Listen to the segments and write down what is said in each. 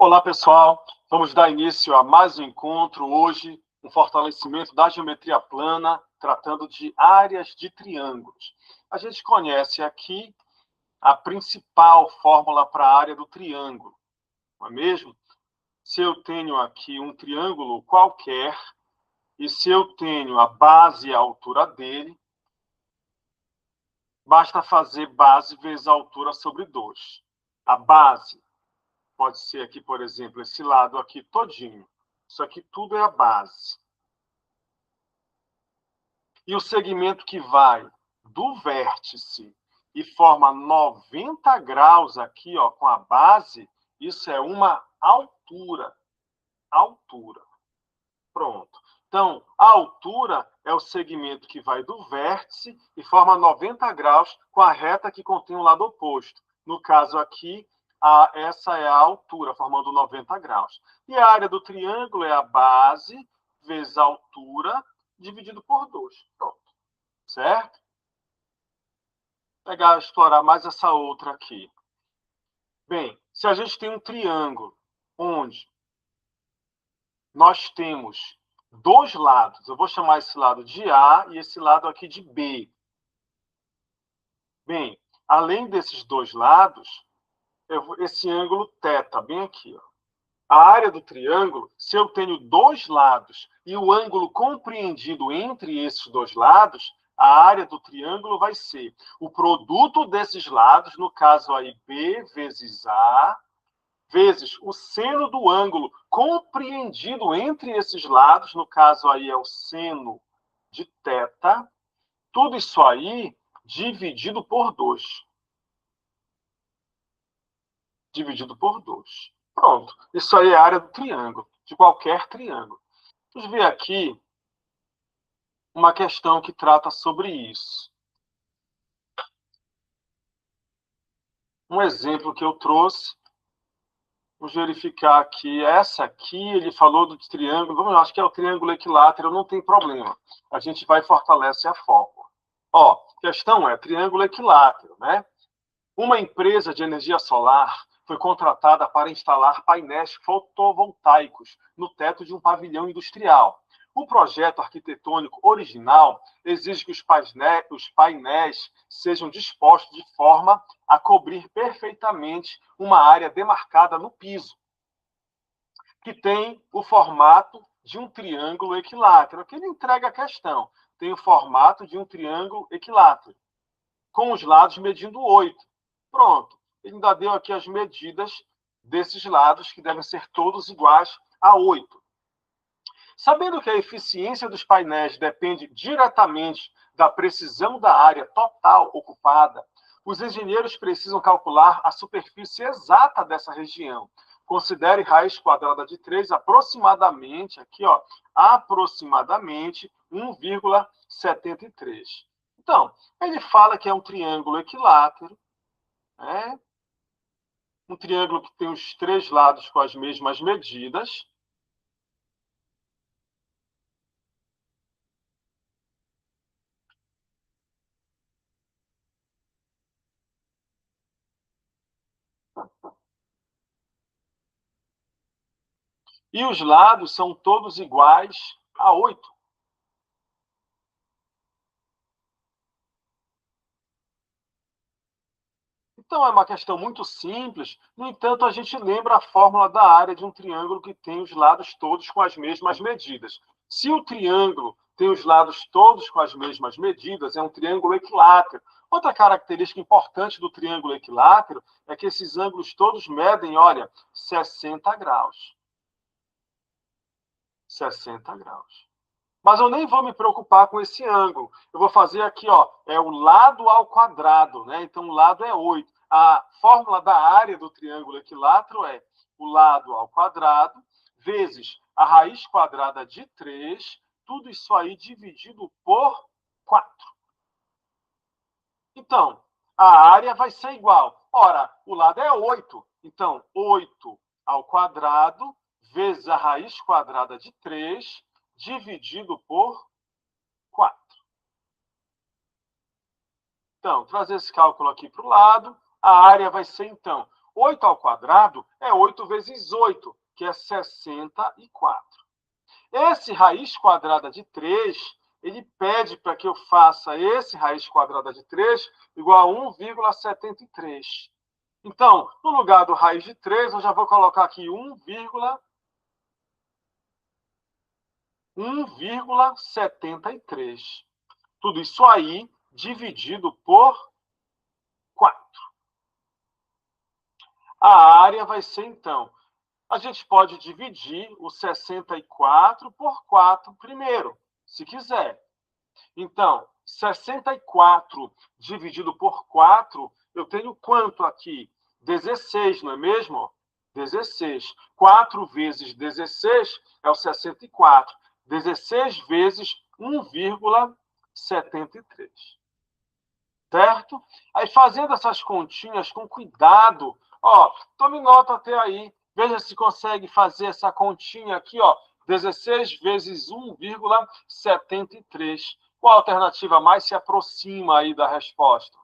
Olá, pessoal. Vamos dar início a mais um encontro hoje, um fortalecimento da geometria plana, tratando de áreas de triângulos. A gente conhece aqui a principal fórmula para a área do triângulo, não é mesmo? Se eu tenho aqui um triângulo qualquer, e se eu tenho a base e a altura dele, basta fazer base vezes a altura sobre 2. A base pode ser aqui, por exemplo, esse lado aqui todinho. Isso aqui tudo é a base. E o segmento que vai do vértice e forma 90 graus aqui, ó, com a base, isso é uma altura. Altura. Pronto. Então, a altura é o segmento que vai do vértice e forma 90 graus com a reta que contém o lado oposto. No caso aqui, essa é a altura, formando 90 graus. E a área do triângulo é a base vezes a altura, dividido por 2. Pronto. Certo? Pegar, explorar mais essa outra aqui. Bem, se a gente tem um triângulo onde nós temos dois lados, eu vou chamar esse lado de A e esse lado aqui de B. Bem, além desses dois lados, esse ângulo θ, bem aqui, ó. A área do triângulo, se eu tenho dois lados e o ângulo compreendido entre esses dois lados, a área do triângulo vai ser o produto desses lados, no caso aí B vezes A, vezes o seno do ângulo compreendido entre esses lados, no caso aí é o seno de θ, tudo isso aí dividido por 2. Dividido por 2. Pronto. Isso aí é a área do triângulo, de qualquer triângulo. Vamos ver aqui uma questão que trata sobre isso. Um exemplo que eu trouxe, vamos verificar aqui. Essa aqui, ele falou do triângulo, vamos lá, acho que é o triângulo equilátero, não tem problema. A gente vai e fortalece a fórmula. Ó, a questão é triângulo equilátero, né? Uma empresa de energia solar foi contratada para instalar painéis fotovoltaicos no teto de um pavilhão industrial. O projeto arquitetônico original exige que os painéis sejam dispostos de forma a cobrir perfeitamente uma área demarcada no piso, que tem o formato de um triângulo equilátero. Aqui ele entrega a questão. Tem o formato de um triângulo equilátero, com os lados medindo 8. Pronto. Ele ainda deu aqui as medidas desses lados, que devem ser todos iguais a 8. Sabendo que a eficiência dos painéis depende diretamente da precisão da área total ocupada, os engenheiros precisam calcular a superfície exata dessa região. Considere raiz quadrada de 3 aproximadamente, aqui, ó, aproximadamente 1,73. Então, ele fala que é um triângulo equilátero, né? Um triângulo que tem os três lados com as mesmas medidas. E os lados são todos iguais a 8. Então, é uma questão muito simples. No entanto, a gente lembra a fórmula da área de um triângulo que tem os lados todos com as mesmas medidas. Se o triângulo tem os lados todos com as mesmas medidas, é um triângulo equilátero. Outra característica importante do triângulo equilátero é que esses ângulos todos medem, olha, 60 graus. 60 graus. Mas eu nem vou me preocupar com esse ângulo. Eu vou fazer aqui, ó, é o lado ao quadrado, né? Então, o lado é 8. A fórmula da área do triângulo equilátero é o lado ao quadrado vezes a raiz quadrada de 3, tudo isso aí dividido por 4. Então, a área vai ser igual. Ora, o lado é 8. Então, 8 ao quadrado vezes a raiz quadrada de 3 dividido por 4. Então, trazer esse cálculo aqui para o lado, a área vai ser, então, 8 ao quadrado é 8 vezes 8, que é 64. Esse raiz quadrada de 3, ele pede para que eu faça esse raiz quadrada de 3 igual a 1,73. Então, no lugar do raiz de 3, eu já vou colocar aqui 1,73. Tudo isso aí dividido por 4. A área vai ser, então, a gente pode dividir o 64 por 4 primeiro, se quiser. Então, 64 dividido por 4, eu tenho quanto aqui? 16, não é mesmo? 16. 4 vezes 16 é o 64. 16 vezes 1,73. Certo? Aí, fazendo essas continhas com cuidado, ó, tome nota até aí, veja se consegue fazer essa continha aqui, ó, 16 vezes 1,73. Qual alternativa mais se aproxima aí da resposta?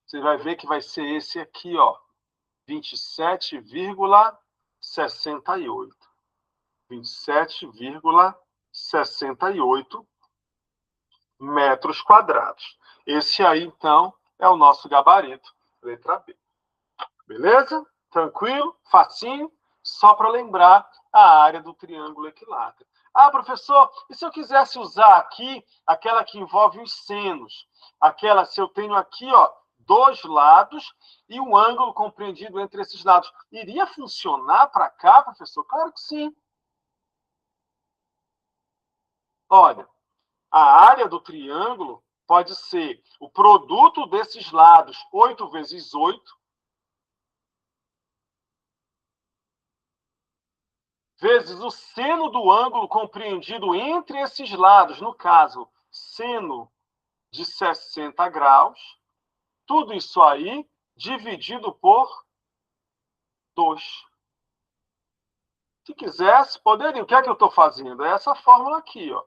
Você vai ver que vai ser esse aqui, ó, 27,68. 27,68 metros quadrados. Esse aí, então, é o nosso gabarito, letra B. Beleza? Tranquilo? Facinho? Só para lembrar a área do triângulo equilátero. Ah, professor, e se eu quisesse usar aqui aquela que envolve os senos? Aquela, se eu tenho aqui, ó, 2 lados e um ângulo compreendido entre esses lados. Iria funcionar para cá, professor? Claro que sim. Olha, a área do triângulo pode ser o produto desses lados, 8 vezes 8, vezes o seno do ângulo compreendido entre esses lados, no caso, seno de 60 graus, tudo isso aí dividido por 2. Se quisesse, poderia. O que é que eu estou fazendo? É essa fórmula aqui, ó.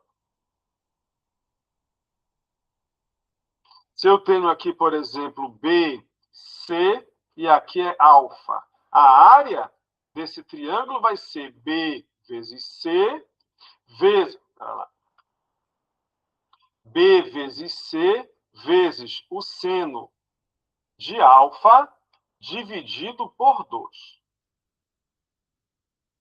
Se eu tenho aqui, por exemplo, B, C e aqui é alfa, a área desse triângulo vai ser B vezes C vezes B vezes C vezes o seno de alfa dividido por 2.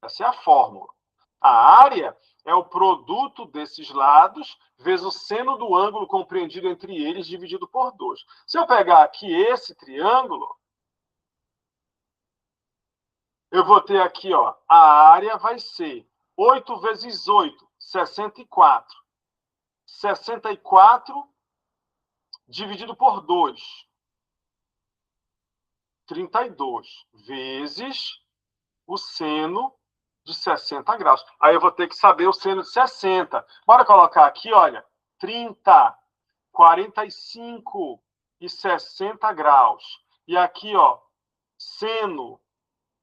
Essa é a fórmula. A área é o produto desses lados vezes o seno do ângulo compreendido entre eles dividido por 2. Se eu pegar aqui esse triângulo, eu vou ter aqui, ó, a área vai ser 8 vezes 8, 64. 64 dividido por 2. 32 vezes o seno de 60 graus. Aí eu vou ter que saber o seno de 60. Bora colocar aqui, olha, 30, 45 e 60 graus. E aqui, ó, seno,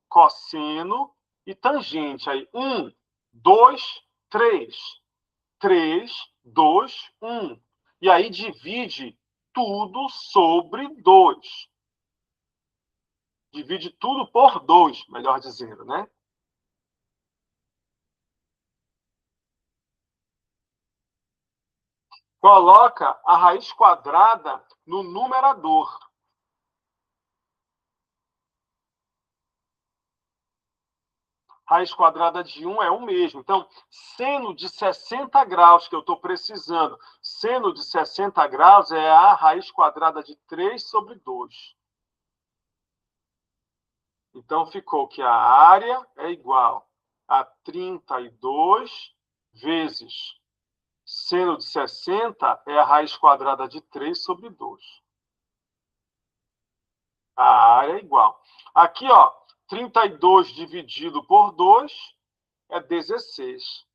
cosseno e tangente. Aí, 1, 2, 3. 3, 2, 1. E aí divide tudo sobre 2. Divide tudo por 2, melhor dizendo, né? Coloca a raiz quadrada no numerador. Raiz quadrada de 1 é 1 mesmo. Então, seno de 60 graus que eu estou precisando. Seno de 60 graus é a raiz quadrada de 3 sobre 2. Então, ficou que a área é igual a 32 vezes seno de 60 é a raiz quadrada de 3 sobre 2. A área é igual. Aqui, ó, 32 dividido por 2 é 16.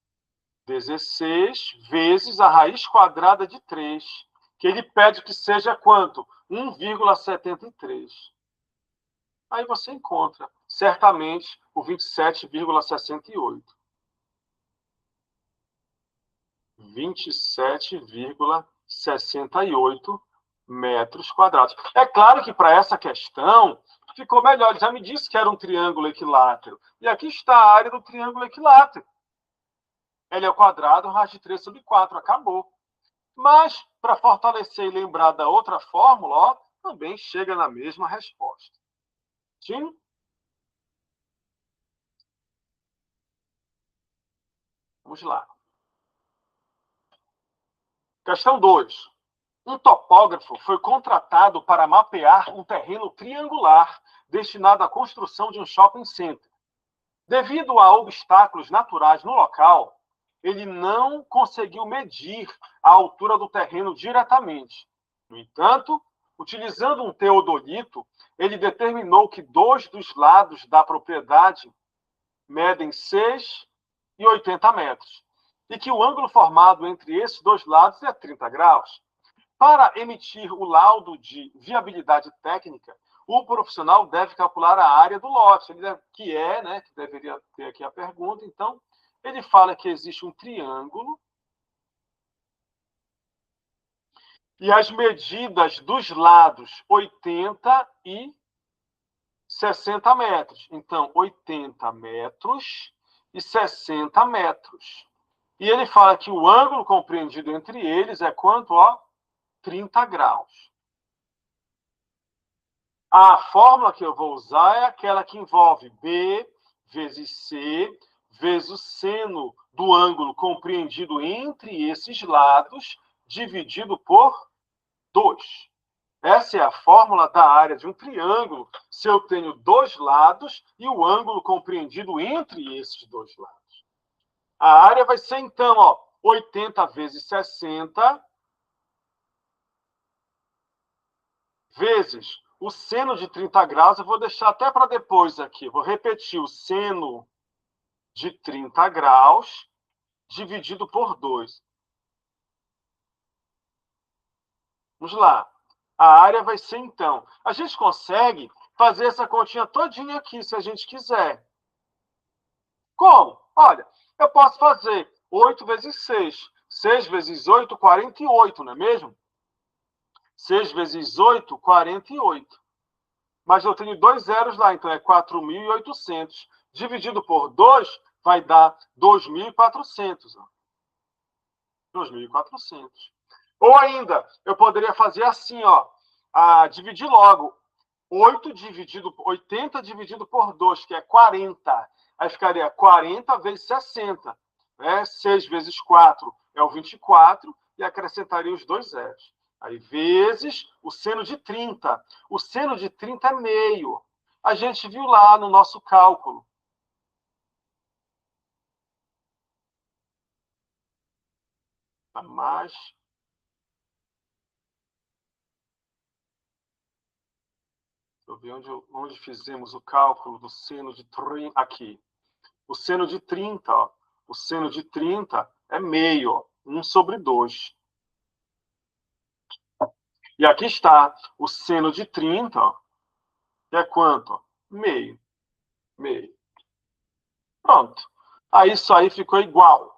16 vezes a raiz quadrada de 3, que ele pede que seja quanto? 1,73. Aí você encontra, certamente, o 27,68. 27,68 metros quadrados. É claro que para essa questão ficou melhor. Ele já me disse que era um triângulo equilátero. E aqui está a área do triângulo equilátero. L ao quadrado, raiz de 3 sobre 4. Acabou. Mas, para fortalecer e lembrar da outra fórmula, ó, também chega na mesma resposta. Sim? Vamos lá. Questão 2. Um topógrafo foi contratado para mapear um terreno triangular destinado à construção de um shopping center. Devido a obstáculos naturais no local, ele não conseguiu medir a altura do terreno diretamente. No entanto, utilizando um teodolito, ele determinou que 2 dos lados da propriedade medem 6 e 80 metros, e que o ângulo formado entre esses 2 lados é 30 graus. Para emitir o laudo de viabilidade técnica, o profissional deve calcular a área do lote, que deveria ter aqui a pergunta. Então, ele fala que existe um triângulo e as medidas dos lados 80 e 60 metros. Então, 80 metros e 60 metros. E ele fala que o ângulo compreendido entre eles é quanto? Ó, 30 graus. A fórmula que eu vou usar é aquela que envolve B vezes C vezes o seno do ângulo compreendido entre esses lados, dividido por 2. Essa é a fórmula da área de um triângulo, se eu tenho 2 lados e o ângulo compreendido entre esses 2 lados. A área vai ser, então, ó, 80 vezes 60 vezes o seno de 30 graus. Eu vou deixar até para depois aqui. Vou repetir o seno de 30 graus dividido por 2. Vamos lá. A área vai ser, então... A gente consegue fazer essa continha todinha aqui, se a gente quiser. Como? Olha, eu posso fazer 8 vezes 6. 6 vezes 8, 48, não é mesmo? 6 vezes 8, 48. Mas eu tenho 2 zeros lá, então é 4.800. Dividido por 2 vai dar 2.400. 2.400. Ou ainda, eu poderia fazer assim, ó. Dividir logo. 80 dividido por 2, que é 40. Aí ficaria 40 vezes 60. Né? 6 vezes 4 é o 24, e acrescentaria os 2 zeros. Aí, vezes o seno de 30. O seno de 30 é meio. A gente viu lá no nosso cálculo. A mais... Deixa eu ver onde fizemos o cálculo do seno de 30. Aqui. O seno de 30, ó. O seno de 30 é meio, ó. 1 sobre 2. E aqui está o seno de 30, ó, que é quanto? Meio. Meio. Pronto. Aí isso aí ficou igual.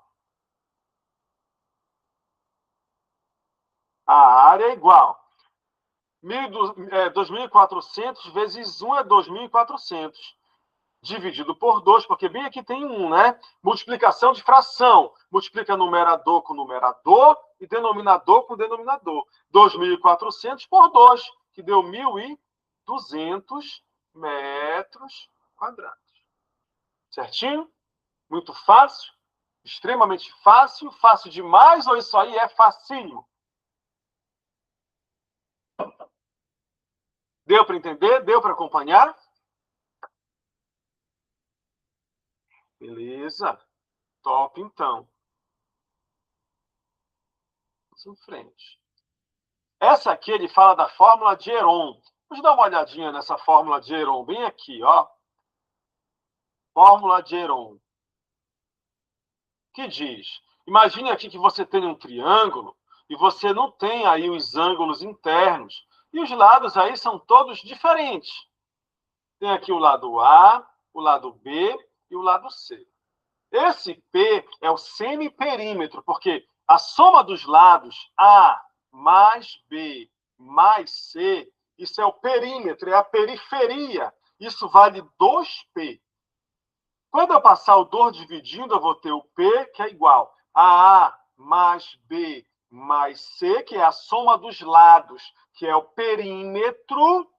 A área é igual. 2.400 vezes 1 é 2.400. Dividido por 2, porque bem aqui tem 1, né? Multiplicação de fração. Multiplica numerador com numerador e denominador com denominador. 2.400 por 2, que deu 1.200 metros quadrados. Certinho? Muito fácil? Extremamente fácil? Fácil demais ou isso aí é facinho? Deu para entender? Deu para acompanhar? Beleza. Top, então. Vamos em frente. Essa aqui ele fala da fórmula de Heron. Vamos dar uma olhadinha nessa fórmula de Heron, bem aqui, ó. Fórmula de Heron. Que diz? Imagine aqui que você tem um triângulo e você não tem aí os ângulos internos. E os lados aí são todos diferentes. Tem aqui o lado A, o lado B e o lado C. Esse P é o semiperímetro, porque a soma dos lados A mais B mais C, isso é o perímetro, é a periferia. Isso vale 2P. Quando eu passar o 2 dividindo, eu vou ter o P, que é igual a A mais B mais C, que é a soma dos lados, que é o perímetro.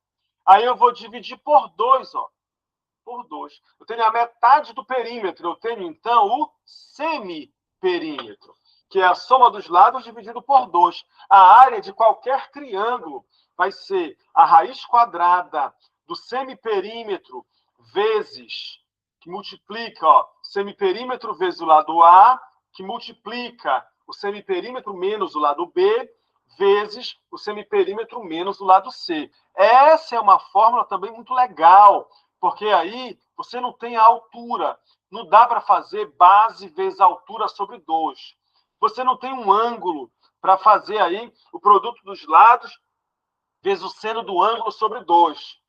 Aí eu vou dividir por 2, ó. Por 2. Eu tenho a metade do perímetro. Eu tenho, então, o semiperímetro, que é a soma dos lados dividido por 2. A área de qualquer triângulo vai ser a raiz quadrada do semiperímetro vezes, que multiplica, ó, semiperímetro vezes o lado A, que multiplica o semiperímetro menos o lado B, vezes o semiperímetro menos o lado C. Essa é uma fórmula também muito legal, porque aí você não tem a altura. Não dá para fazer base vezes altura sobre 2. Você não tem um ângulo para fazer aí o produto dos lados vezes o seno do ângulo sobre 2.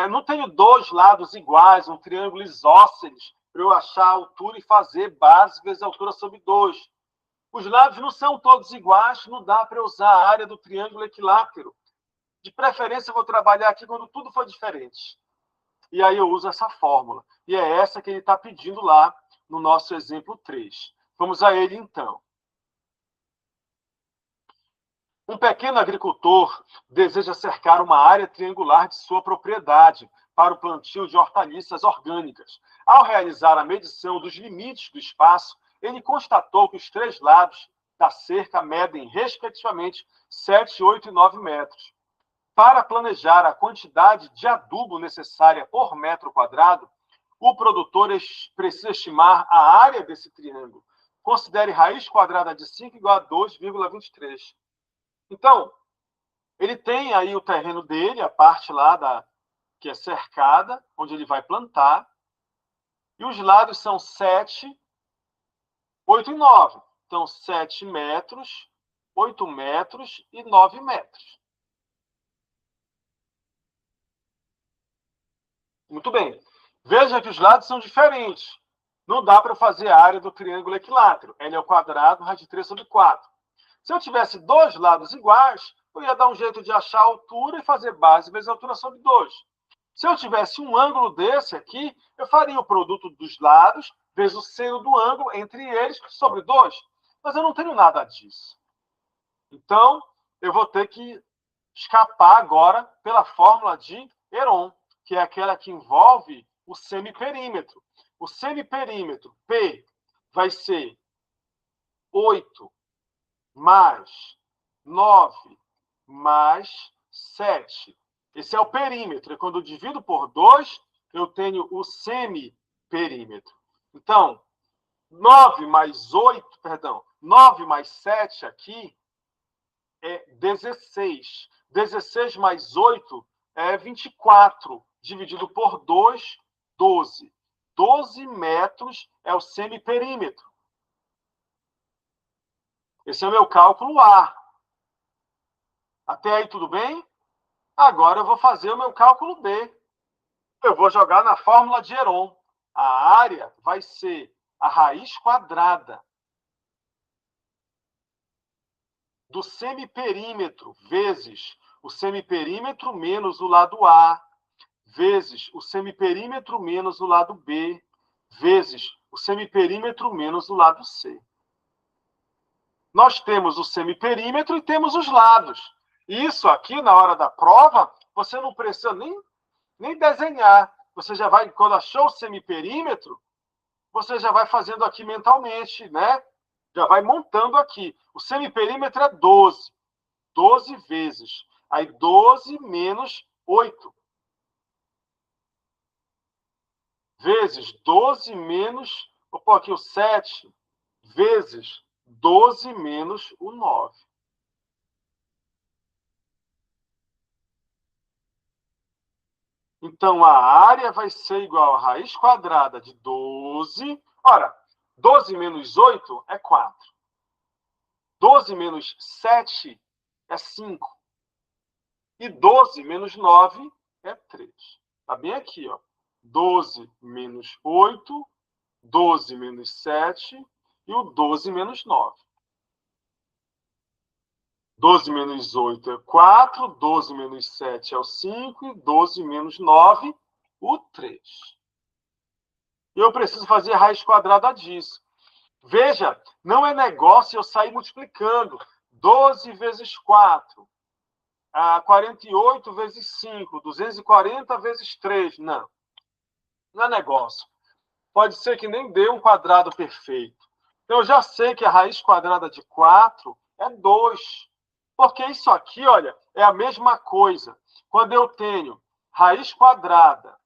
Não tenho dois lados iguais, um triângulo isósceles, para eu achar a altura e fazer base vezes altura sobre 2. Os lados não são todos iguais, não dá para usar a área do triângulo equilátero. De preferência, eu vou trabalhar aqui quando tudo for diferente. E aí eu uso essa fórmula. E é essa que ele está pedindo lá no nosso exemplo 3. Vamos a ele, então. Um pequeno agricultor deseja cercar uma área triangular de sua propriedade para o plantio de hortaliças orgânicas. Ao realizar a medição dos limites do espaço, ele constatou que os 3 lados da cerca medem, respectivamente, 7, 8 e 9 metros. Para planejar a quantidade de adubo necessária por metro quadrado, o produtor precisa estimar a área desse triângulo. Considere raiz quadrada de 5 igual a 2,23. Então, ele tem aí o terreno dele, a parte lá que é cercada, onde ele vai plantar, e os lados são 7, 8 e 9. Então, 7 metros, 8 metros e 9 metros. Muito bem. Veja que os lados são diferentes. Não dá para fazer a área do triângulo equilátero. L ao quadrado, raiz de 3 sobre 4. Se eu tivesse 2 lados iguais, eu ia dar um jeito de achar a altura e fazer base vezes a altura sobre 2. Se eu tivesse um ângulo desse aqui, eu faria o produto dos lados vezes o seno do ângulo entre eles sobre 2. Mas eu não tenho nada disso. Então, eu vou ter que escapar agora pela fórmula de Heron, que é aquela que envolve o semiperímetro. O semiperímetro, P, vai ser 8 mais 9 mais 7. Esse é o perímetro. E quando eu divido por 2, eu tenho o semiperímetro. Então, 9 mais 8, perdão, 9 mais 7 aqui é 16. 16 mais 8 é 24. Dividido por 2, 12. 12 metros é o semiperímetro. Esse é o meu cálculo A. Até aí tudo bem? Agora eu vou fazer o meu cálculo B. Eu vou jogar na fórmula de Heron. A área vai ser a raiz quadrada do semiperímetro vezes o semiperímetro menos o lado A, vezes o semiperímetro menos o lado B, vezes o semiperímetro menos o lado C. Nós temos o semiperímetro e temos os lados. Isso aqui, na hora da prova, você não precisa nem desenhar. Você já vai, quando achou o semiperímetro, você já vai fazendo aqui mentalmente, né? Já vai montando aqui. O semiperímetro é 12. 12 vezes. Aí 12 menos 8. Vezes 12 menos... Vou pôr aqui o 7. Vezes 12 menos o 9. Então, a área vai ser igual a raiz quadrada de 12. Ora, 12 menos 8 é 4. 12 menos 7 é 5. E 12 menos 9 é 3. Está bem aqui, ó. 12 menos 8, 12 menos 7 e o 12 menos 9. 12 menos 8 é 4, 12 menos 7 é o 5, e 12 menos 9, o 3. E eu preciso fazer a raiz quadrada disso. Veja, não é negócio eu sair multiplicando. 12 vezes 4, 48 vezes 5, 240 vezes 3. Não, não é negócio. Pode ser que nem dê um quadrado perfeito. Então, eu já sei que a raiz quadrada de 4 é 2. Porque isso aqui, olha, é a mesma coisa. Quando eu tenho raiz quadrada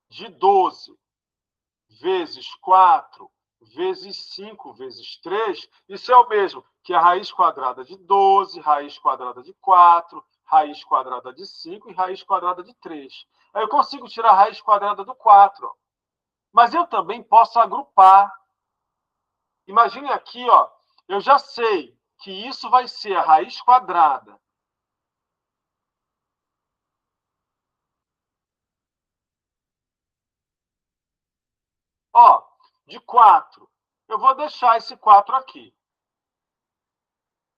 de 12 vezes 4 vezes 5 vezes 3, isso é o mesmo que a raiz quadrada de 12, raiz quadrada de 4, raiz quadrada de 5 e raiz quadrada de 3. Aí eu consigo tirar a raiz quadrada do 4. Mas eu também posso agrupar. Imagine aqui, ó, eu já sei que isso vai ser a raiz quadrada. Ó, de 4. Eu vou deixar esse 4 aqui.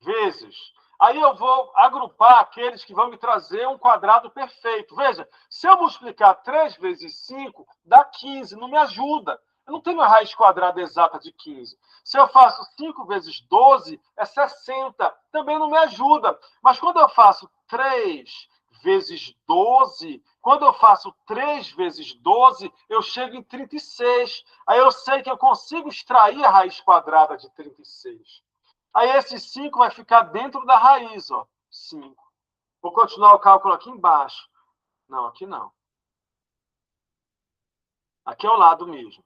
Vezes. Aí eu vou agrupar aqueles que vão me trazer um quadrado perfeito. Veja, se eu multiplicar 3 vezes 5, dá 15. Não me ajuda. Eu não tenho a raiz quadrada exata de 15. Se eu faço 5 vezes 12, é 60. Também não me ajuda. Mas quando eu faço 3 vezes 12, quando eu faço 3 vezes 12, eu chego em 36. Aí eu sei que eu consigo extrair a raiz quadrada de 36. Aí esse 5 vai ficar dentro da raiz, ó. 5. Vou continuar o cálculo aqui embaixo. Não, aqui não. Aqui é o lado mesmo.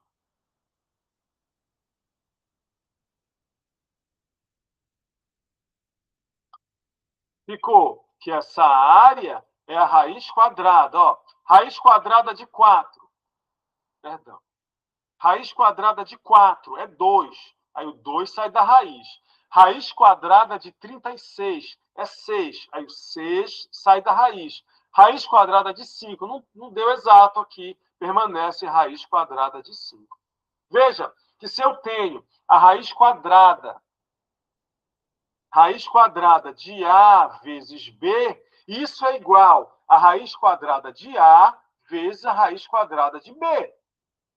Ficou que essa área é a raiz quadrada, ó. Raiz quadrada de 4. Perdão. Raiz quadrada de 4 é 2. Aí o 2 sai da raiz. Raiz quadrada de 36 é 6. Aí o 6 sai da raiz. Raiz quadrada de 5. Não deu exato aqui. Permanece raiz quadrada de 5. Veja que se eu tenho a raiz quadrada de A vezes B, isso é igual a raiz quadrada de A vezes a raiz quadrada de B.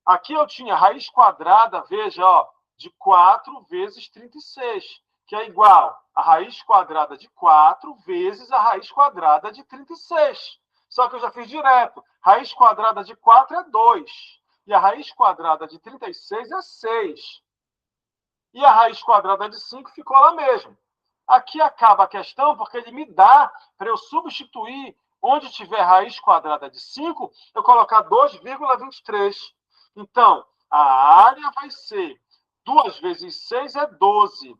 Aqui eu tinha raiz quadrada, veja, ó, de 4 vezes 36, que é igual a raiz quadrada de 4 vezes a raiz quadrada de 36. Só que eu já fiz direto. Raiz quadrada de 4 é 2. E a raiz quadrada de 36 é 6. E a raiz quadrada de 5 ficou lá mesmo. Aqui acaba a questão, porque ele me dá para eu substituir onde tiver raiz quadrada de 5, eu colocar 2,23. Então, a área vai ser 2 vezes 6 é 12,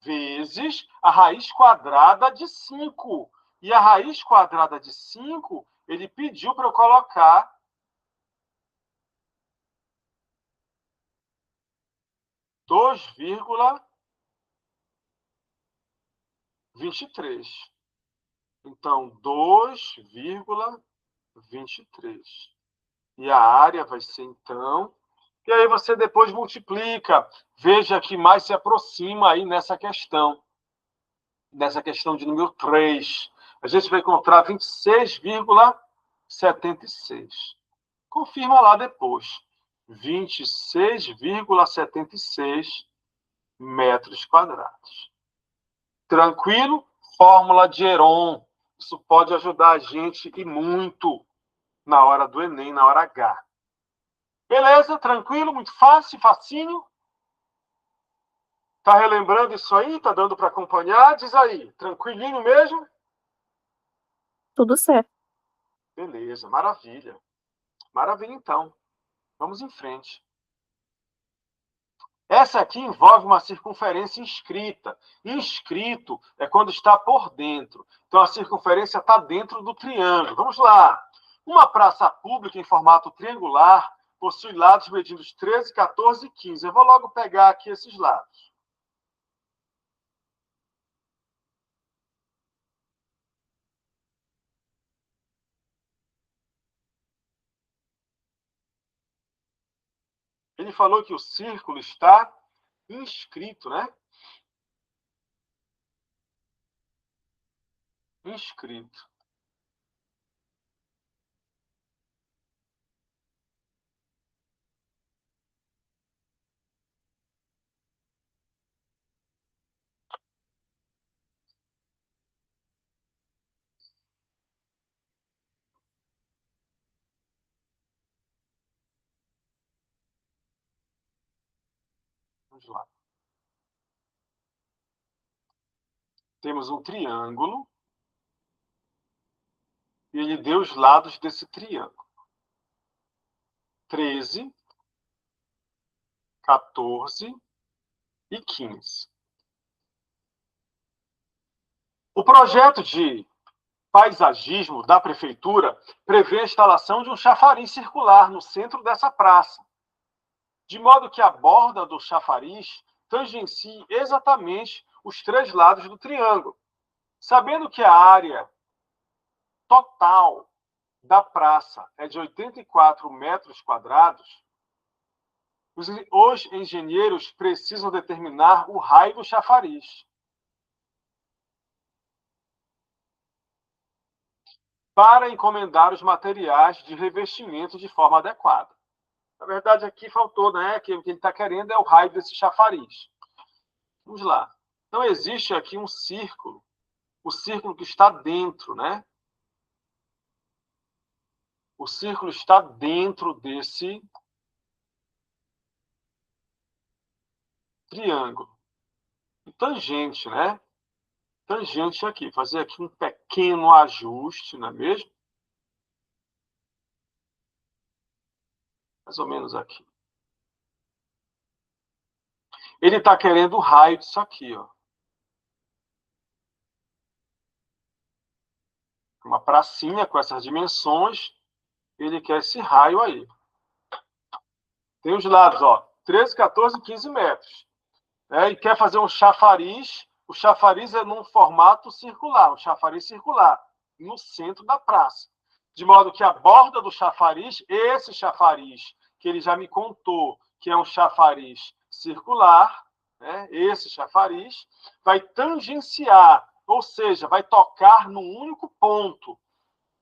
vezes a raiz quadrada de 5. E a raiz quadrada de 5, ele pediu para eu colocar 2,23. Então, 2,23. E a área vai ser, então... E aí você depois multiplica. Veja que mais se aproxima aí nessa questão de número 3. A gente vai encontrar 26,76. Confirma lá depois. 26,76 metros quadrados. Tranquilo? Fórmula de Heron. Isso pode ajudar a gente e muito na hora do Enem, na hora H. Beleza? Tranquilo? Muito fácil, facinho? Tá relembrando isso aí? Tá dando para acompanhar? Diz aí. Tranquilinho mesmo? Tudo certo. Beleza, maravilha. Maravilha, então. Vamos em frente. Essa aqui envolve uma circunferência inscrita. Inscrito é quando está por dentro. Então, a circunferência está dentro do triângulo. Vamos lá. Uma praça pública em formato triangular possui lados medindo 13, 14 e 15. Eu vou logo pegar aqui esses lados. Ele falou que o círculo está inscrito, né? Inscrito. Vamos lá. Temos um triângulo e ele deu os lados desse triângulo. 13, 14 e 15. O projeto de paisagismo da prefeitura prevê a instalação de um chafariz circular no centro dessa praça, de modo que a borda do chafariz tangencie exatamente os 3 lados do triângulo. Sabendo que a área total da praça é de 84 metros quadrados, os engenheiros precisam determinar o raio do chafariz. Para encomendar os materiais de revestimento de forma adequada. Na verdade, aqui faltou, né? Que o que ele está querendo é o raio desse chafariz. Vamos lá. Então, existe aqui um círculo. O círculo que está dentro, né? O círculo está dentro desse triângulo. E tangente, né? Tangente aqui. Fazer aqui um pequeno ajuste, não é mesmo? Mais ou menos aqui. Ele está querendo o raio disso aqui, ó. Uma pracinha com essas dimensões. Ele quer esse raio aí. Tem os lados, ó, 13, 14 e 15 metros. E quer fazer um chafariz. O chafariz é num formato circular, um chafariz circular, no centro da praça. De modo que a borda do chafariz, esse chafariz, que ele já me contou que é um chafariz circular, né, esse chafariz, vai tangenciar, ou seja, vai tocar num único ponto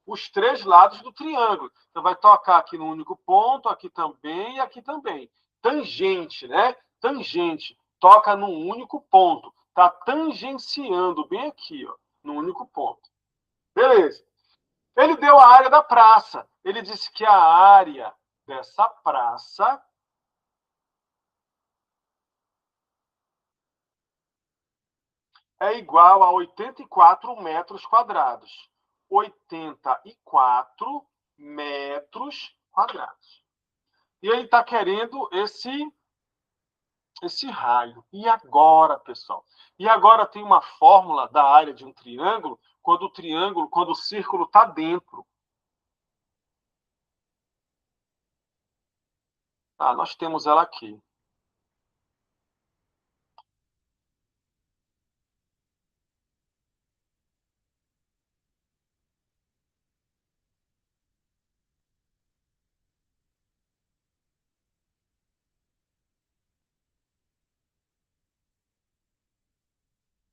os 3 lados do triângulo. Então, vai tocar aqui no único ponto, aqui também e aqui também. Tangente, né? Tangente. Toca num único ponto. Está tangenciando bem aqui, ó, no único ponto. Beleza. Ele deu a área da praça. Ele disse que a área dessa praça é igual a 84 metros quadrados. 84 metros quadrados. E ele está querendo esse raio. E agora, pessoal? E agora tem uma fórmula da área de um triângulo, quando o círculo está dentro. Nós temos ela aqui.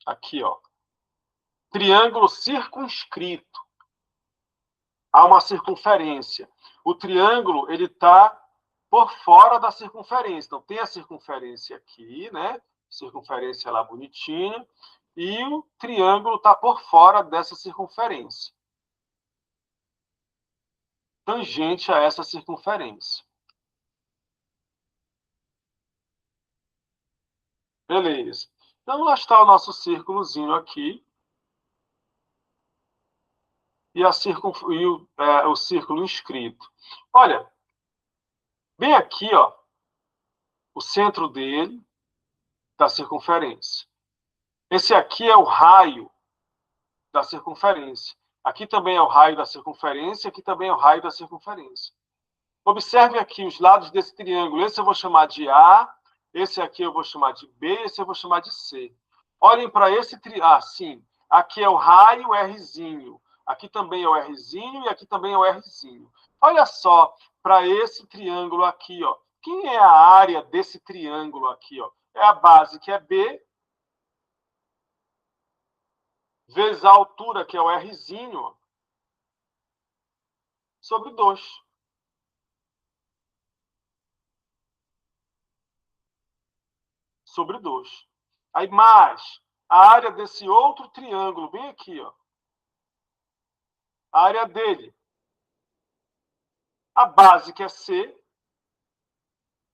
Aqui, ó. Triângulo circunscrito. Há uma circunferência. O triângulo, ele está por fora da circunferência. Então, tem a circunferência aqui, né? Circunferência lá bonitinha. E o triângulo está por fora dessa circunferência. Tangente a essa circunferência. Beleza. Então, lá está o nosso círculozinho aqui. E, o círculo inscrito. Olha, bem aqui, ó, o centro dele, da circunferência. Esse aqui é o raio da circunferência. Aqui também é o raio da circunferência, aqui também é o raio da circunferência. Observe aqui os lados desse triângulo. Esse eu vou chamar de A, esse aqui eu vou chamar de B, esse eu vou chamar de C. Olhem para esse triângulo. Sim. Aqui é o raio Rzinho. Aqui também é o Rzinho e aqui também é o Rzinho. Olha só para esse triângulo aqui, ó. Quem é a área desse triângulo aqui? Ó? É a base, que é B, vezes a altura, que é o Rzinho, ó, sobre 2. Sobre 2. Aí, mais a área desse outro triângulo, bem aqui, ó. A área dele. A base, que é C,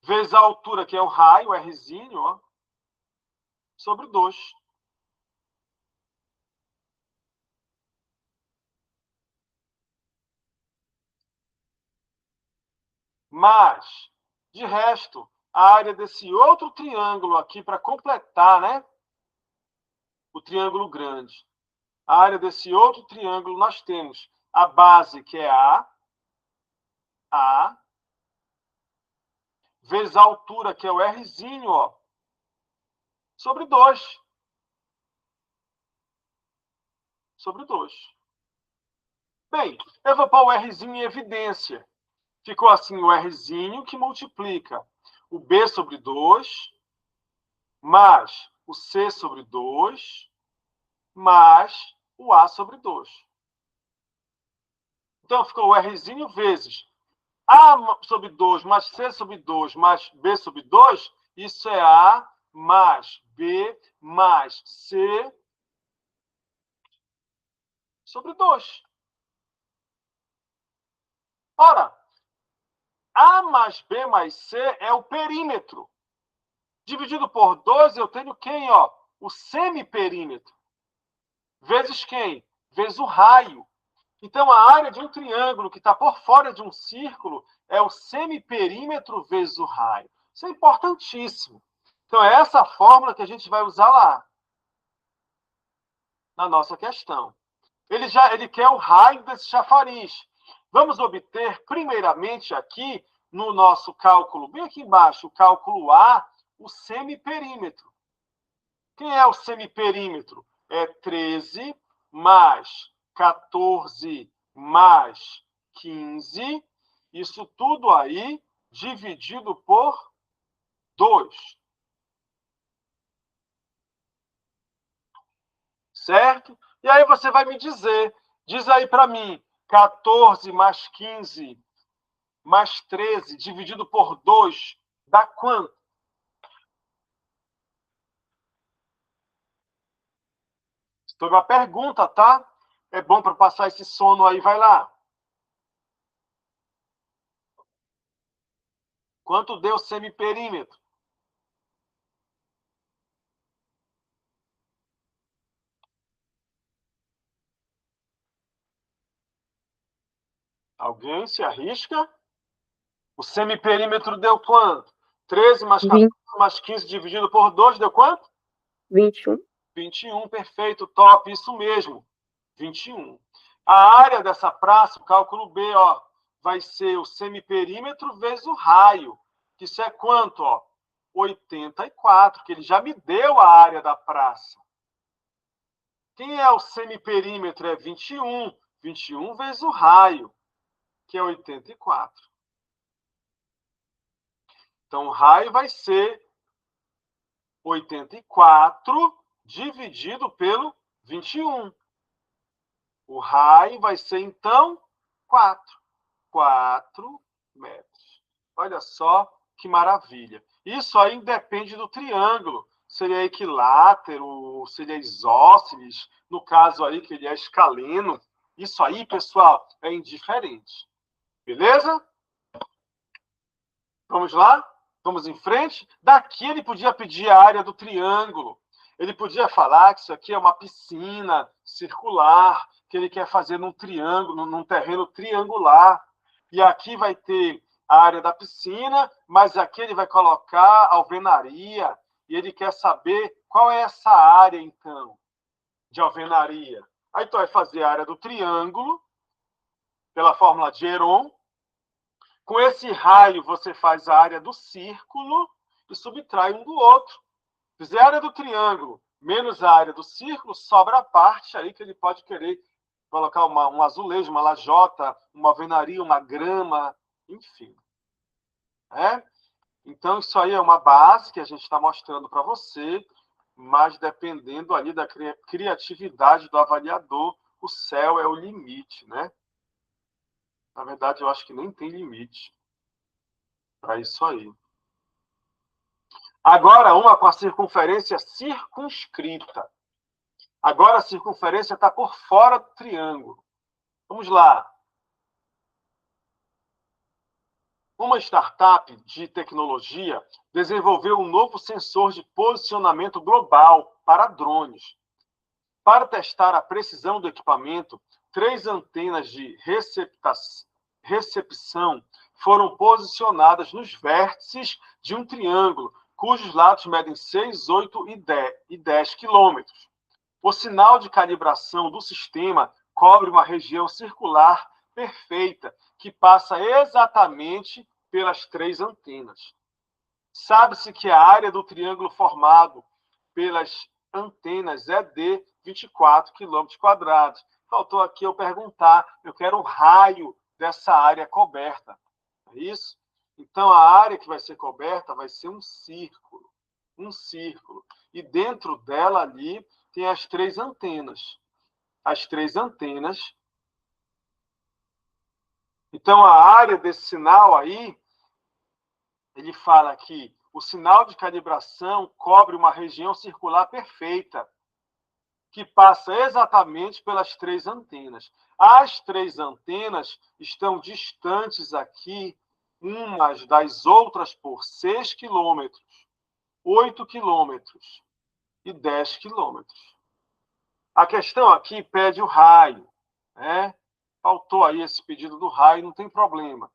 vezes a altura, que é o raio, o Rzinho, ó, sobre 2. Mas, de resto, a área desse outro triângulo aqui, para completar, né? O triângulo grande. A área desse outro triângulo, nós temos a base, que é A, vezes a altura, que é o Rzinho, ó, sobre 2. Sobre 2. Bem, eu vou pôr o Rzinho em evidência. Ficou assim o Rzinho que multiplica o B sobre 2, mais o C sobre 2, mais o A sobre 2. Então, ficou o Rzinho vezes A sobre 2 mais C sobre 2 mais B sobre 2. Isso é A mais B mais C sobre 2. Ora, A mais B mais C é o perímetro. Dividido por 2, eu tenho quem? Ó? O semiperímetro. Vezes quem? Vezes o raio. Então, a área de um triângulo que está por fora de um círculo é o semiperímetro vezes o raio. Isso é importantíssimo. Então, é essa fórmula que a gente vai usar lá, na nossa questão. Ele quer o raio desse chafariz. Vamos obter, primeiramente, aqui, no nosso cálculo, bem aqui embaixo, o cálculo A, o semiperímetro. Quem é o semiperímetro? É 13 mais 14 mais 15. Isso tudo aí dividido por 2. Certo? E aí você vai me dizer, diz aí para mim, 14 mais 15 mais 13 dividido por 2 dá quanto? Estou uma pergunta, tá? É bom para passar esse sono aí, vai lá. Quanto deu semiperímetro? Alguém se arrisca? O semiperímetro deu quanto? 13 mais 14 mais 15 dividido por 2 deu quanto? 21. 21, perfeito, top, isso mesmo. 21. A área dessa praça, o cálculo B, ó, vai ser o semiperímetro vezes o raio. Que isso é quanto? Ó? 84, que ele já me deu a área da praça. Quem é o semiperímetro? É 21. 21 vezes o raio, que é 84. Então, o raio vai ser 84 dividido pelo 21. O raio vai ser, então, 4. 4 metros. Olha só que maravilha. Isso aí depende do triângulo. Se ele é equilátero, se ele é isósceles, no caso aí que ele é escaleno. Isso aí, pessoal, é indiferente. Beleza? Vamos lá? Vamos em frente? Daqui ele podia pedir a área do triângulo. Ele podia falar que isso aqui é uma piscina circular, que ele quer fazer num triângulo, num terreno triangular. E aqui vai ter a área da piscina, mas aqui ele vai colocar a alvenaria, e ele quer saber qual é essa área, então, de alvenaria. Aí tu vai fazer a área do triângulo, pela fórmula de Heron. Com esse raio, você faz a área do círculo e subtrai um do outro. Fizer a área do triângulo menos a área do círculo, sobra a parte aí que ele pode querer colocar um azulejo, uma lajota, uma alvenaria, uma grama, enfim. É? Então, isso aí é uma base que a gente está mostrando para você, mas dependendo ali da criatividade do avaliador, o céu é o limite, né? Na verdade, eu acho que nem tem limite para isso aí. Agora, uma com a circunferência circunscrita. Agora, a circunferência está por fora do triângulo. Vamos lá. Uma startup de tecnologia desenvolveu um novo sensor de posicionamento global para drones. Para testar a precisão do equipamento, 3 antenas de recepção foram posicionadas nos vértices de um triângulo, cujos lados medem 6, 8 e 10 quilômetros. O sinal de calibração do sistema cobre uma região circular perfeita, que passa exatamente pelas 3 antenas. Sabe-se que a área do triângulo formado pelas antenas é de 24 km². Faltou aqui eu perguntar, eu quero o raio dessa área coberta. É isso? Então, a área que vai ser coberta vai ser um círculo. Um círculo. E dentro dela ali tem as 3 antenas. As 3 antenas. Então, a área desse sinal aí, ele fala que o sinal de calibração cobre uma região circular perfeita, que passa exatamente pelas 3 antenas. As 3 antenas estão distantes aqui, umas das outras, por 6 quilômetros, 8 quilômetros e 10 quilômetros. A questão aqui pede o raio, né? Faltou aí esse pedido do raio, não tem problema.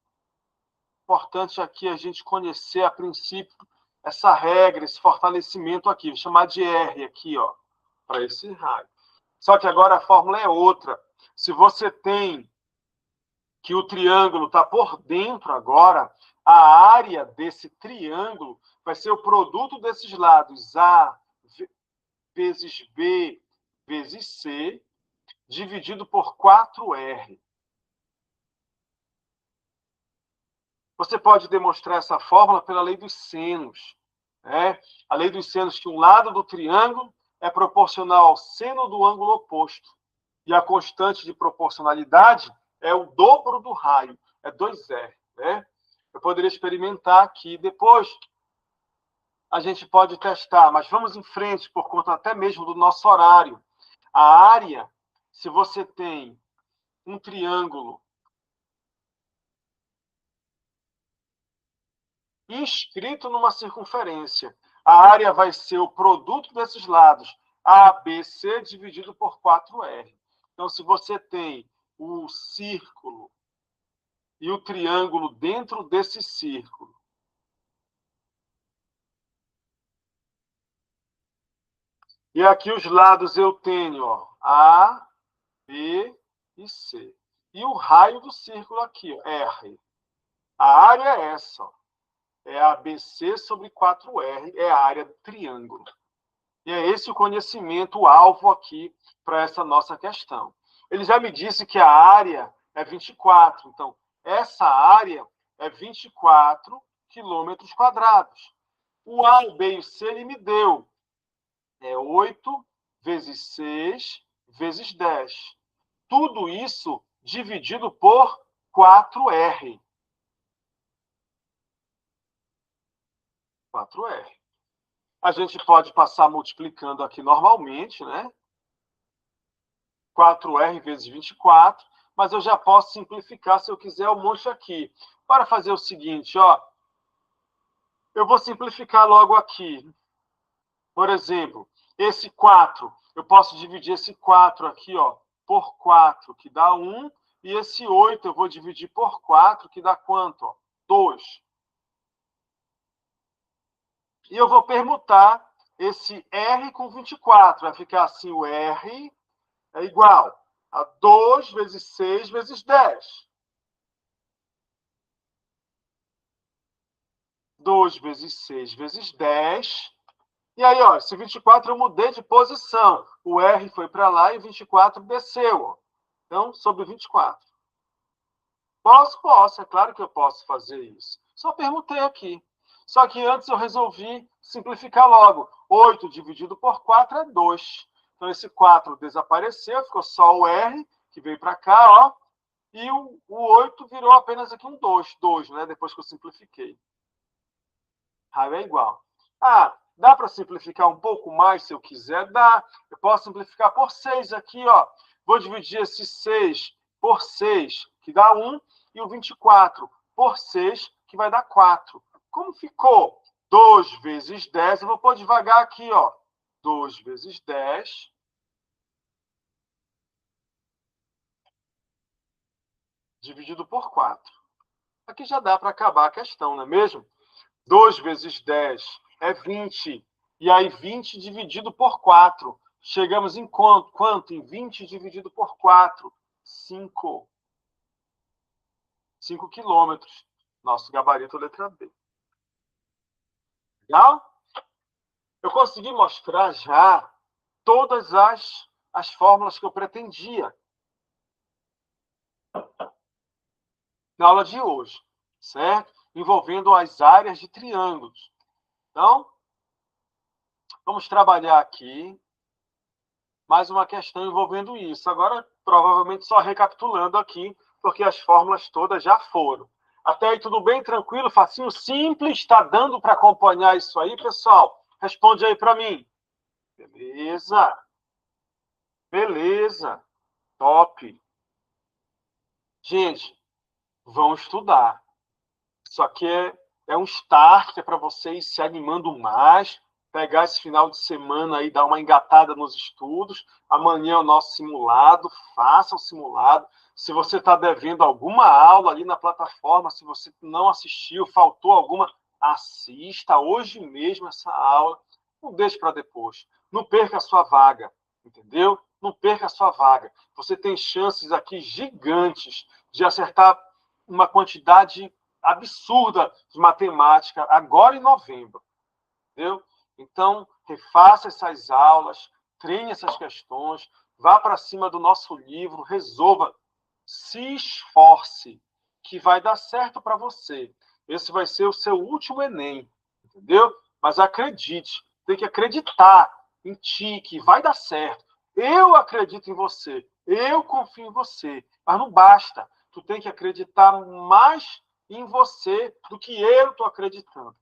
Importante aqui a gente conhecer, a princípio, essa regra, esse fortalecimento aqui. Vou chamar de R aqui, ó, para esse raio. Só que agora a fórmula é outra. Se você tem que o triângulo está por dentro agora, a área desse triângulo vai ser o produto desses lados, A vezes B vezes C, dividido por 4R. Você pode demonstrar essa fórmula pela lei dos senos. Né? A lei dos senos, que um lado do triângulo é proporcional ao seno do ângulo oposto. E a constante de proporcionalidade é o dobro do raio, é 2R. Né? Eu poderia experimentar aqui depois. A gente pode testar, mas vamos em frente por conta até mesmo do nosso horário. A área, se você tem um triângulo inscrito numa circunferência, a área vai ser o produto desses lados, ABC dividido por 4R. Então, se você tem o círculo e o triângulo dentro desse círculo, e aqui os lados eu tenho, ó, A, B e C. E o raio do círculo aqui, ó, R. A área é essa, ó. É ABC sobre 4R, é a área do triângulo. E é esse o conhecimento, o alvo aqui para essa nossa questão. Ele já me disse que a área é 24, então essa área é 24 quilômetros quadrados. O A, o B e o C ele me deu. É 8 vezes 6 vezes 10. Tudo isso dividido por 4R. 4R. A gente pode passar multiplicando aqui normalmente, né? 4R vezes 24, mas eu já posso simplificar, se eu quiser, um monte aqui. Para fazer o seguinte, ó, eu vou simplificar logo aqui. Por exemplo, esse 4, eu posso dividir esse 4 aqui, ó, por 4, que dá 1, e esse 8 eu vou dividir por 4, que dá quanto? Ó? 2. E eu vou permutar esse R com 24. Vai ficar assim, o R é igual a 2 vezes 6 vezes 10. 2 vezes 6 vezes 10. E aí, ó, esse 24 eu mudei de posição. O R foi para lá e 24 desceu. Ó. Então, sobre 24. Posso, é claro que eu posso fazer isso. Só perguntei aqui. Só que antes eu resolvi simplificar logo. 8 dividido por 4 é 2. Então, esse 4 desapareceu, ficou só o R, que veio para cá, ó. E o 8 virou apenas aqui um 2. 2, né? Depois que eu simplifiquei. Raio é igual. Ah, dá para simplificar um pouco mais se eu quiser? Dá. Eu posso simplificar por 6 aqui, ó. Vou dividir esse 6 por 6, que dá 1, e o 24 por 6, que vai dar 4. Como ficou 2 vezes 10, eu vou pôr devagar aqui, ó. 2 vezes 10. Dividido por 4. Aqui já dá para acabar a questão, não é mesmo? 2 vezes 10 é 20. E aí 20 dividido por 4. Chegamos em quanto? Em 20 dividido por 4. 5. 5 quilômetros. Nosso gabarito letra B. Legal? Eu consegui mostrar já todas as fórmulas que eu pretendia na aula de hoje, certo? Envolvendo as áreas de triângulos. Então, vamos trabalhar aqui mais uma questão envolvendo isso. Agora, provavelmente só recapitulando aqui, porque as fórmulas todas já foram. Até aí tudo bem, tranquilo, facinho, simples? Está dando para acompanhar isso aí, pessoal? Responde aí para mim. Beleza. Beleza. Top. Gente, vão estudar. Isso aqui é um start, é para vocês se animando mais, pegar esse final de semana aí, dar uma engatada nos estudos. Amanhã é o nosso simulado, faça o simulado. Se você está devendo alguma aula ali na plataforma, se você não assistiu, faltou alguma, assista hoje mesmo essa aula. Não deixe para depois. Não perca a sua vaga, entendeu? Não perca a sua vaga. Você tem chances aqui gigantes de acertar uma quantidade absurda de matemática agora em novembro, entendeu? Então, refaça essas aulas, treine essas questões, vá para cima do nosso livro, resolva, se esforce, que vai dar certo para você. Esse vai ser o seu último Enem, entendeu? Mas acredite, tem que acreditar em ti, que vai dar certo. Eu acredito em você, eu confio em você, mas não basta. Tu tem que acreditar mais em você do que eu estou acreditando.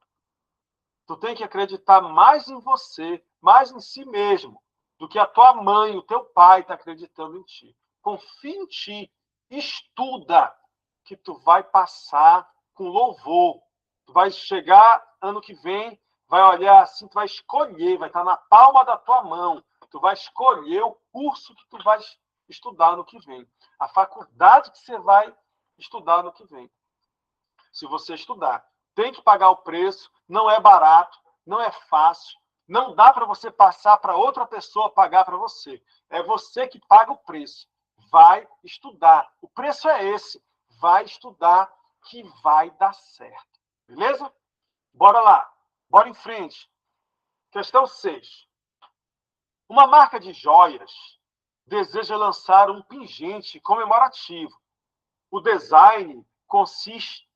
Tu tem que acreditar mais em você, mais em si mesmo, do que a tua mãe, o teu pai está acreditando em ti. Confia em ti, estuda, que tu vai passar com louvor. Tu vai chegar ano que vem, vai olhar assim, tu vai escolher, vai estar na palma da tua mão. Tu vai escolher o curso que tu vai estudar no que vem, a faculdade que você vai estudar no que vem. Se você estudar, tem que pagar o preço, não é barato, não é fácil, não dá para você passar para outra pessoa pagar para você. É você que paga o preço. Vai estudar. O preço é esse. Vai estudar que vai dar certo. Beleza? Bora lá. Bora em frente. Questão 6. Uma marca de joias deseja lançar um pingente comemorativo. O design consiste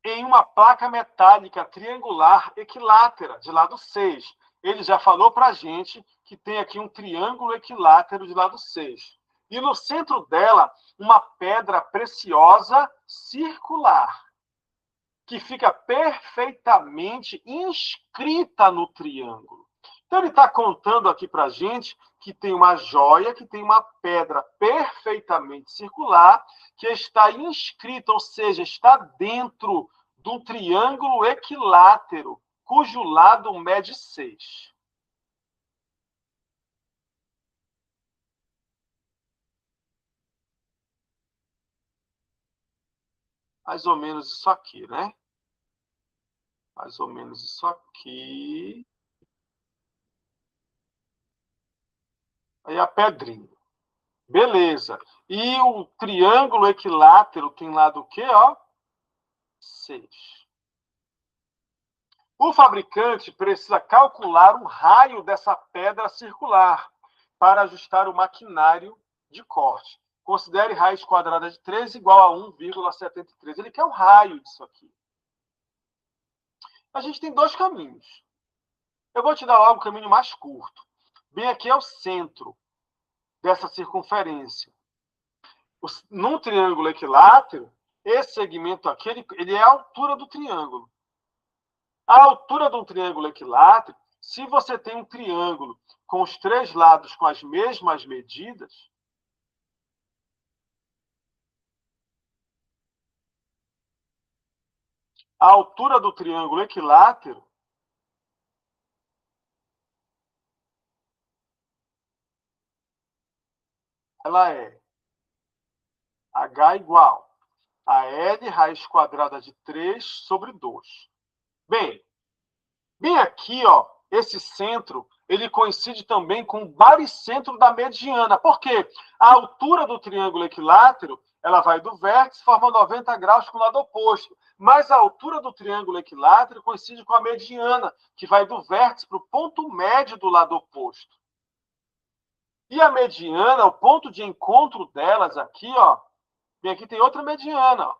em uma placa metálica triangular equilátera, de lado 6. Ele já falou para a gente que tem aqui um triângulo equilátero de lado 6. E no centro dela, uma pedra preciosa circular, que fica perfeitamente inscrita no triângulo. Então, ele está contando aqui para a gente que tem uma joia, que tem uma pedra perfeitamente circular, que está inscrita, ou seja, está dentro de um triângulo equilátero, cujo lado mede 6. Mais ou menos isso aqui, né? Mais ou menos isso aqui. Aí a pedrinha. Beleza. E o triângulo equilátero tem lado o quê, ó? 6. O fabricante precisa calcular o raio dessa pedra circular para ajustar o maquinário de corte. Considere raiz quadrada de 3 igual a 1,73. Ele quer o raio disso aqui. A gente tem dois caminhos. Eu vou te dar logo o caminho mais curto. Bem aqui é o centro dessa circunferência. Num triângulo equilátero, esse segmento aqui, ele é a altura do triângulo. A altura de um triângulo equilátero, se você tem um triângulo com os três lados com as mesmas medidas, a altura do triângulo equilátero ela é H igual a L raiz quadrada de 3 sobre 2. Bem aqui, ó, esse centro, ele coincide também com o baricentro da mediana. Por quê? A altura do triângulo equilátero, ela vai do vértice, forma 90 graus com o lado oposto. Mas a altura do triângulo equilátero coincide com a mediana, que vai do vértice para o ponto médio do lado oposto. E a mediana, o ponto de encontro delas aqui, ó, bem aqui tem outra mediana, ó.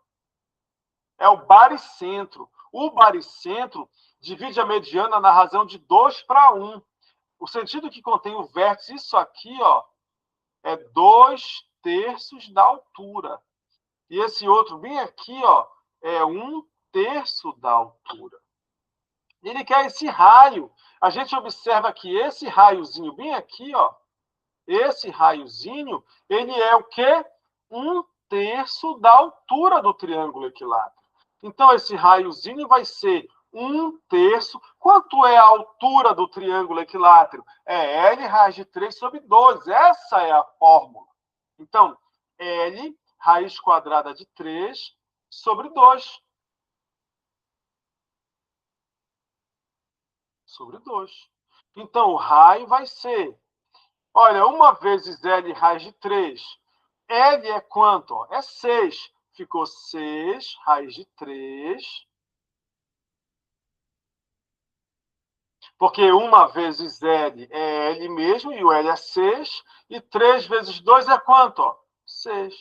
É o baricentro. O baricentro divide a mediana na razão de 2 para 1. O sentido que contém o vértice, isso aqui, ó, é 2/3 da altura. E esse outro bem aqui, ó, é 1/3 da altura. Ele quer esse raio. A gente observa que esse raiozinho bem aqui, ó, esse raiozinho, ele é o quê? 1/3 da altura do triângulo equilátero. Então, esse raiozinho vai ser 1/3. Quanto é a altura do triângulo equilátero? É L raiz de 3 sobre 2. Essa é a fórmula. Então, L raiz quadrada de 3 sobre 2. Sobre 2. Então, o raio vai ser, olha, 1 vezes L raiz de 3. L é quanto? É 6. Ficou 6 raiz de 3. Porque 1 vezes L é L mesmo, e o L é 6. E 3 vezes 2 é quanto? 6.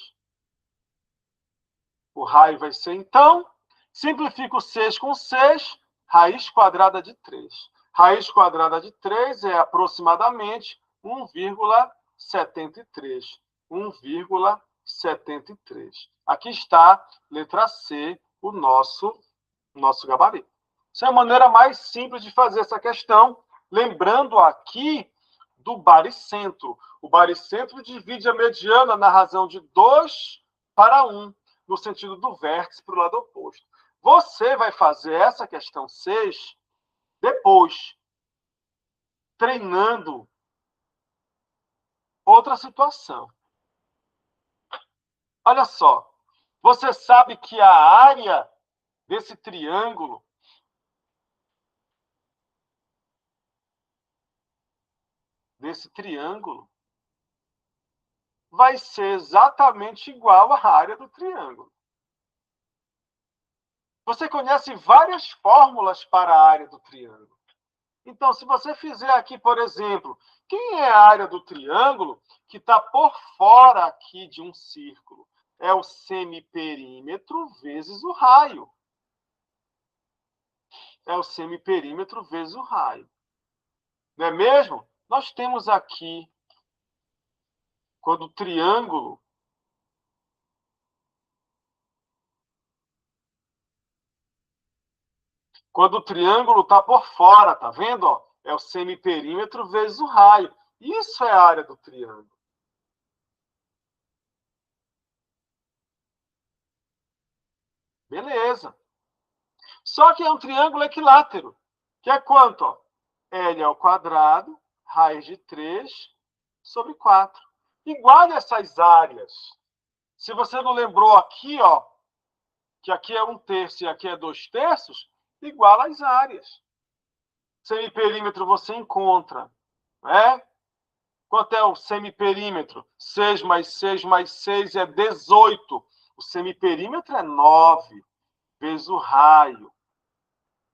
O raio vai ser, então, simplifica o 6 com 6, raiz quadrada de 3. Raiz quadrada de 3 é aproximadamente 1,73. 1,73. Aqui está, letra C, o nosso gabarito. Essa é a maneira mais simples de fazer essa questão, lembrando aqui do baricentro. O baricentro divide a mediana na razão de 2 para 1, no sentido do vértice para o lado oposto. Você vai fazer essa questão 6 depois, treinando outra situação. Olha só, você sabe que a área desse triângulo vai ser exatamente igual à área do triângulo. Você conhece várias fórmulas para a área do triângulo. Então, se você fizer aqui, por exemplo, quem é a área do triângulo que está por fora aqui de um círculo? É o semiperímetro vezes o raio. É o semiperímetro vezes o raio. Não é mesmo? Nós temos aqui, quando o triângulo está por fora, tá vendo? Ó? É o semiperímetro vezes o raio. Isso é a área do triângulo. Beleza. Só que é um triângulo equilátero, que é quanto? Ó? L ao quadrado, raiz de 3 sobre 4. Igual essas áreas. Se você não lembrou aqui, ó, que aqui é 1/3 e aqui é 2/3, igual as áreas. Semiperímetro você encontra, né? Quanto é o semiperímetro? 6 mais 6 mais 6 é 18. O semiperímetro é 9 vezes o raio,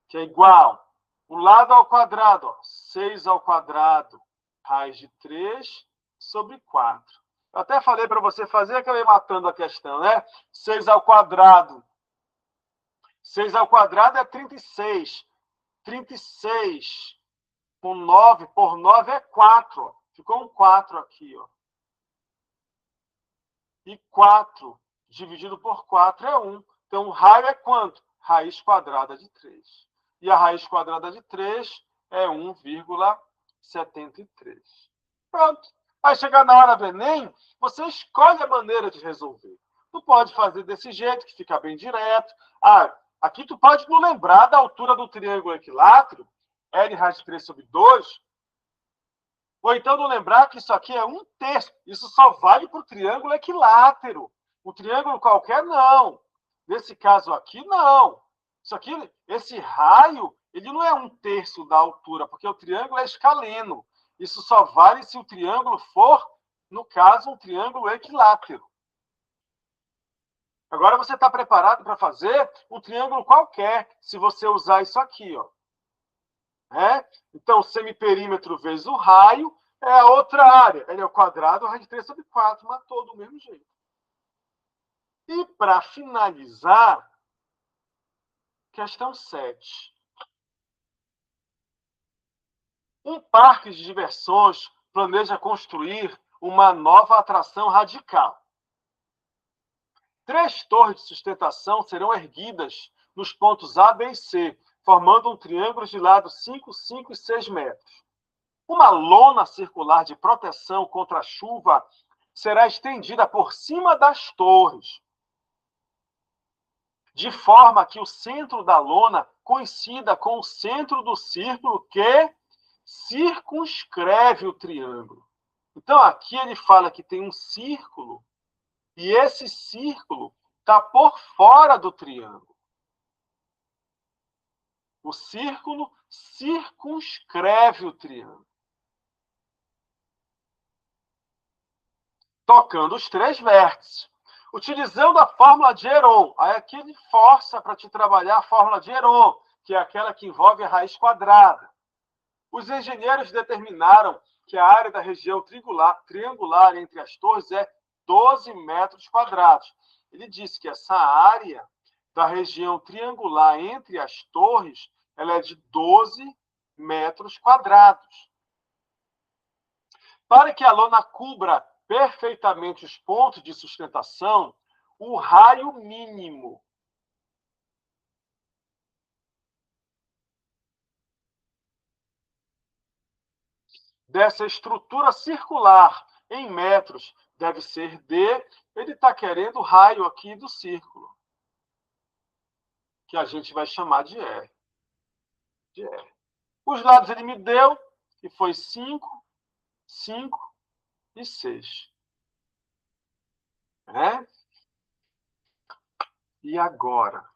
que é igual. O lado ao quadrado, ó, 6 ao quadrado, raiz de 3 sobre 4. Eu até falei para você fazer, acabei matando a questão, né? 6 ao quadrado. 6 ao quadrado é 36. 36 com 9 por 9 é 4. Ó. Ficou um 4 aqui. Ó. E 4 dividido por 4 é 1. Então, o raio é quanto? Raiz quadrada de 3. E a raiz quadrada de 3 é 1,73. Pronto. Aí chegar na hora do Enem, você escolhe a maneira de resolver. Tu pode fazer desse jeito, que fica bem direto. Aqui tu pode não lembrar da altura do triângulo equilátero, L raiz de 3 sobre 2, ou então não lembrar que isso aqui é 1/3. Isso só vale para o triângulo equilátero. O triângulo qualquer, não. Nesse caso aqui, não. Isso aqui, esse raio, ele não é 1/3 da altura, porque o triângulo é escaleno. Isso só vale se o triângulo for, no caso, um triângulo equilátero. Agora você está preparado para fazer um triângulo qualquer, se você usar isso aqui, ó. Então, semiperímetro vezes o raio é a outra área. Ele é o quadrado, raiz de 3 sobre 4, matou do mesmo jeito. E, para finalizar, questão 7. Um parque de diversões planeja construir uma nova atração radical. 3 torres de sustentação serão erguidas nos pontos A, B e C, formando um triângulo de lado 5, 5 e 6 metros. Uma lona circular de proteção contra a chuva será estendida por cima das torres, de forma que o centro da lona coincida com o centro do círculo que circunscreve o triângulo. Então, aqui ele fala que tem um círculo, e esse círculo está por fora do triângulo. O círculo circunscreve o triângulo. Tocando os 3 vértices. Utilizando a fórmula de Heron. Aí aqui ele força para te trabalhar a fórmula de Heron, que é aquela que envolve a raiz quadrada. Os engenheiros determinaram que a área da região triangular entre as torres é 12 metros quadrados. Ele disse que essa área da região triangular entre as torres ela é de 12 metros quadrados. Para que a lona cubra perfeitamente os pontos de sustentação, o raio mínimo dessa estrutura circular em metros deve ser D. Ele está querendo o raio aqui do círculo, que a gente vai chamar de R. Os lados ele me deu, que foi 5, 5 e 6. E agora?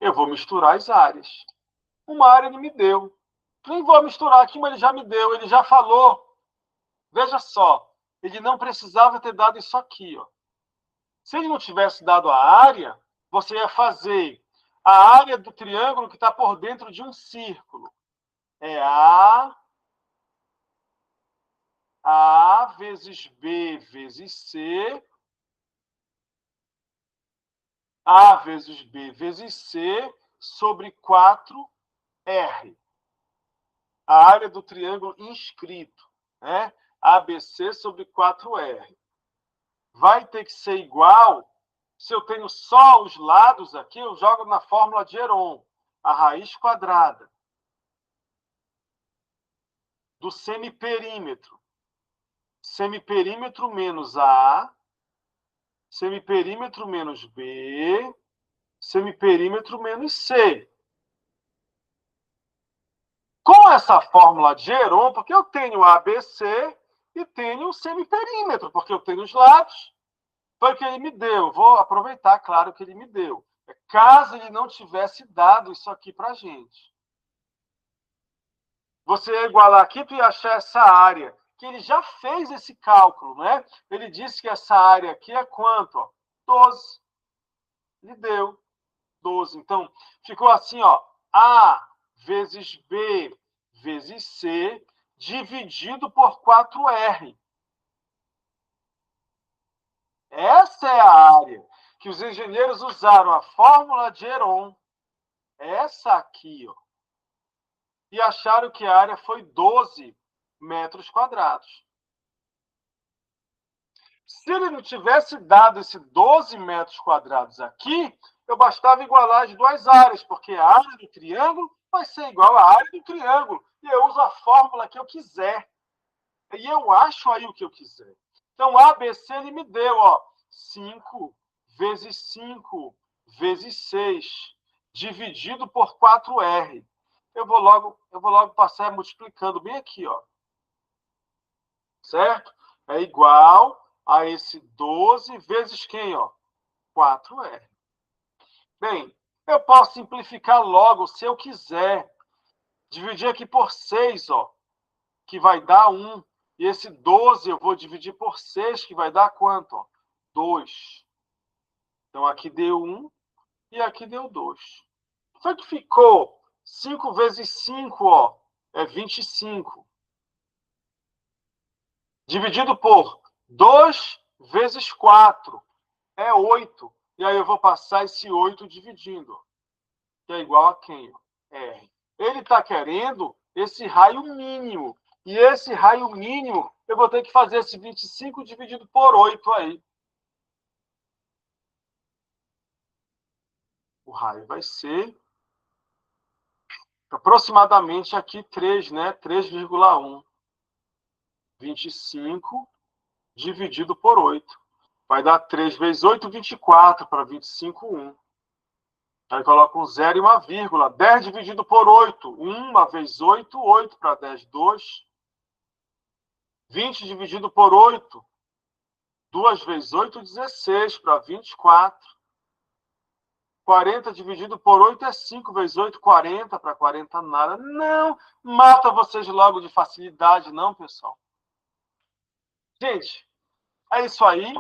Eu vou misturar as áreas. Uma área ele me deu. Nem vou misturar aqui, mas ele já me deu, ele já falou. Veja só, ele não precisava ter dado isso aqui. Ó. Se ele não tivesse dado a área, você ia fazer a área do triângulo que está por dentro de um círculo. É A vezes B vezes C, A vezes B vezes C sobre 4R. A área do triângulo inscrito, ABC sobre 4R. Vai ter que ser igual, se eu tenho só os lados aqui, eu jogo na fórmula de Heron, a raiz quadrada do semiperímetro. Semiperímetro menos A, semiperímetro menos B, semiperímetro menos C. Com essa fórmula de Heron, porque eu tenho ABC e tenho o semiperímetro, porque eu tenho os lados, foi o que ele me deu. Vou aproveitar, claro, que ele me deu. Caso ele não tivesse dado isso aqui para a gente. Você ia igualar aqui e achar essa área, que ele já fez esse cálculo, né? Ele disse que essa área aqui é quanto? Ó? 12. Ele deu 12. Então, ficou assim, ó, A vezes B vezes C, dividido por 4R. Essa é a área que os engenheiros usaram a fórmula de Heron. Essa aqui, ó. E acharam que a área foi 12 metros quadrados. Se ele não tivesse dado esse 12 metros quadrados aqui, eu bastava igualar as duas áreas, porque a área do triângulo vai ser igual à área do triângulo. E eu uso a fórmula que eu quiser. E eu acho aí o que eu quiser. Então, ABC ele me deu, ó, 5 vezes 5 vezes 6, dividido por 4R. Eu vou logo passar multiplicando bem aqui, ó. Certo? É igual a esse 12 vezes quem, ó? 4R. Bem, eu posso simplificar logo se eu quiser. Dividir aqui por 6, ó, que vai dar 1. E esse 12 eu vou dividir por 6, que vai dar quanto? Ó? 2. Então, aqui deu 1 e aqui deu 2. Só que ficou 5 vezes 5, ó, é 25. Dividido por 2 vezes 4 é 8. E aí eu vou passar esse 8 dividindo. Que é igual a quem? R. Ele está querendo esse raio mínimo. E esse raio mínimo, eu vou ter que fazer esse 25 dividido por 8 aí. O raio vai ser aproximadamente aqui 3, né? 3,1. 25 dividido por 8. Vai dar 3 vezes 8, 24, para 25, 1. Aí coloca um 0 e uma vírgula. 10 dividido por 8. 1 vezes 8, 8 para 10, 2. 20 dividido por 8. 2 vezes 8, 16 para 24. 40 dividido por 8 é 5 vezes 8, 40 para 40 nada. Não, mata vocês logo de facilidade, não, pessoal. Gente, é isso aí.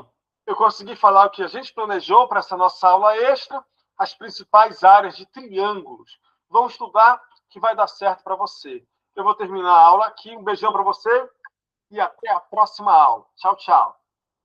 Eu consegui falar o que a gente planejou para essa nossa aula extra, as principais áreas de triângulos. Vamos estudar que vai dar certo para você. Eu vou terminar a aula aqui. Um beijão para você e até a próxima aula. Tchau, tchau.